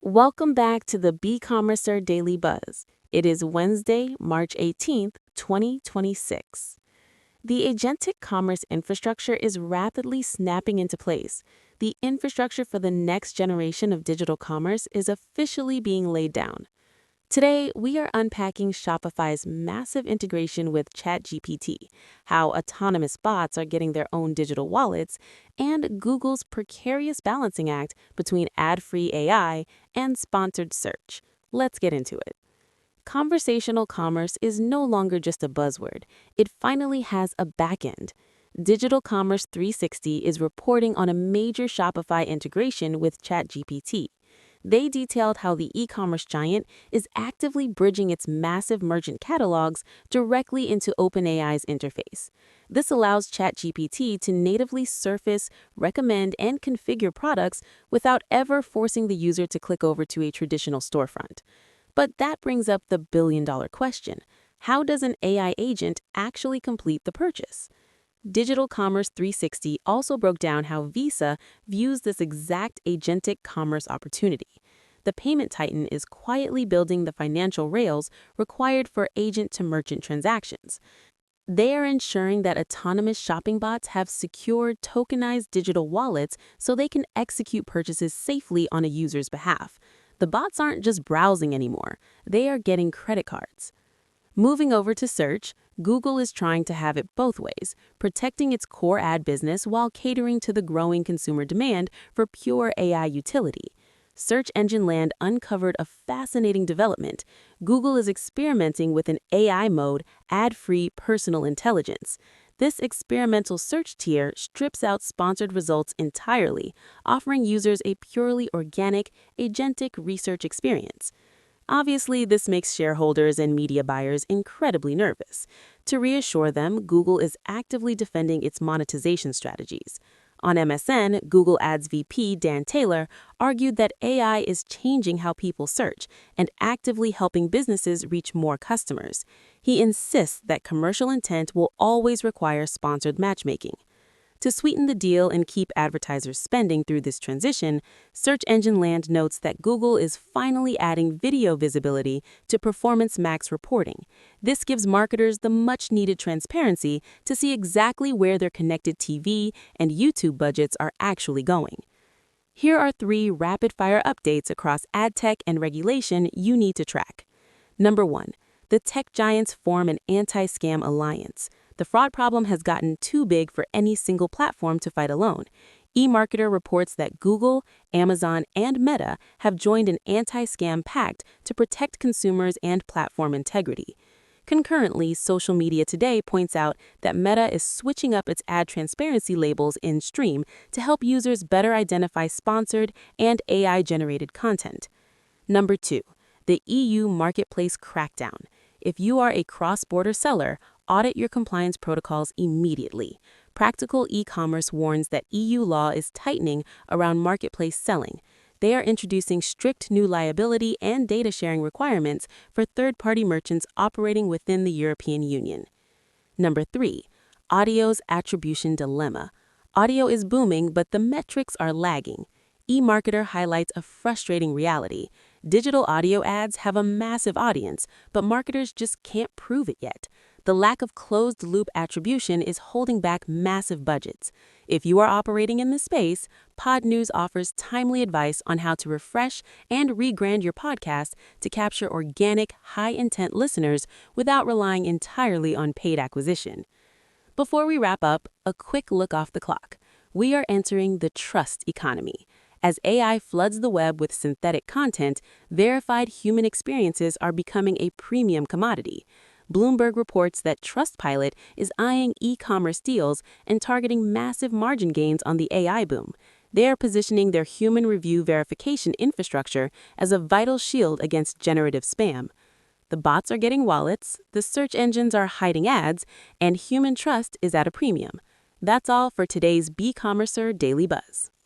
Welcome back to the Beecommercer Daily Buzz. It is Wednesday, March 18th, 2026. The agentic commerce infrastructure is rapidly snapping into place. The infrastructure for the next generation of digital commerce is officially being laid down. Today, we are unpacking Shopify's massive integration with ChatGPT, how autonomous bots are getting their own digital wallets, and Google's precarious balancing act between ad-free AI and sponsored search. Let's get into it. Conversational commerce is no longer just a buzzword. It finally has a backend. Digital Commerce 360 is reporting on a major Shopify integration with ChatGPT. They detailed how the e-commerce giant is actively bridging its massive merchant catalogs directly into OpenAI's interface. This allows ChatGPT to natively surface, recommend, and configure products without ever forcing the user to click over to a traditional storefront. But that brings up the billion-dollar question. How does an AI agent actually complete the purchase? Digital Commerce 360 also broke down how Visa views this exact agentic commerce opportunity. The payment titan is quietly building the financial rails required for agent-to-merchant transactions. They are ensuring that autonomous shopping bots have secure, tokenized digital wallets so they can execute purchases safely on a user's behalf. The bots aren't just browsing anymore, they are getting credit cards. Moving over to search, Google is trying to have it both ways, protecting its core ad business while catering to the growing consumer demand for pure AI utility. Search Engine Land uncovered a fascinating development. Google is experimenting with an AI mode, ad-free personal intelligence. This experimental search tier strips out sponsored results entirely, offering users a purely organic, agentic research experience. Obviously, this makes shareholders and media buyers incredibly nervous. To reassure them, Google is actively defending its monetization strategies. On MSN, Google Ads VP Dan Taylor argued that AI is changing how people search and actively helping businesses reach more customers. He insists that commercial intent will always require sponsored matchmaking. To sweeten the deal and keep advertisers spending through this transition, Search Engine Land notes that Google is finally adding video visibility to Performance Max reporting. This gives marketers the much-needed transparency to see exactly where their connected TV and YouTube budgets are actually going. Here are 3 rapid-fire updates across ad tech and regulation you need to track. Number 1. The tech giants form an anti-scam alliance. The fraud problem has gotten too big for any single platform to fight alone. eMarketer reports that Google, Amazon, and Meta have joined an anti-scam pact to protect consumers and platform integrity. Concurrently, Social Media Today points out that Meta is switching up its ad transparency labels in Stream to help users better identify sponsored and AI-generated content. Number 2. The EU Marketplace Crackdown. If you are a cross-border seller, audit your compliance protocols immediately. Practical e-commerce warns that EU law is tightening around marketplace selling. They are introducing strict new liability and data sharing requirements for third-party merchants operating within the European Union. Number 3. Audio's attribution dilemma. Audio is booming, but the metrics are lagging. eMarketer highlights a frustrating reality. Digital audio ads have a massive audience, but marketers just can't prove it yet. The lack of closed-loop attribution is holding back massive budgets. If you are operating in this space, Pod News offers timely advice on how to refresh and rebrand your podcast to capture organic, high-intent listeners without relying entirely on paid acquisition. Before we wrap up, a quick look off the clock. We are entering the trust economy. As AI floods the web with synthetic content, verified human experiences are becoming a premium commodity. Bloomberg reports that Trustpilot is eyeing e-commerce deals and targeting massive margin gains on the AI boom. They are positioning their human review verification infrastructure as a vital shield against generative spam. The bots are getting wallets, the search engines are hiding ads, and human trust is at a premium. That's all for today's Beecommercer Daily Buzz.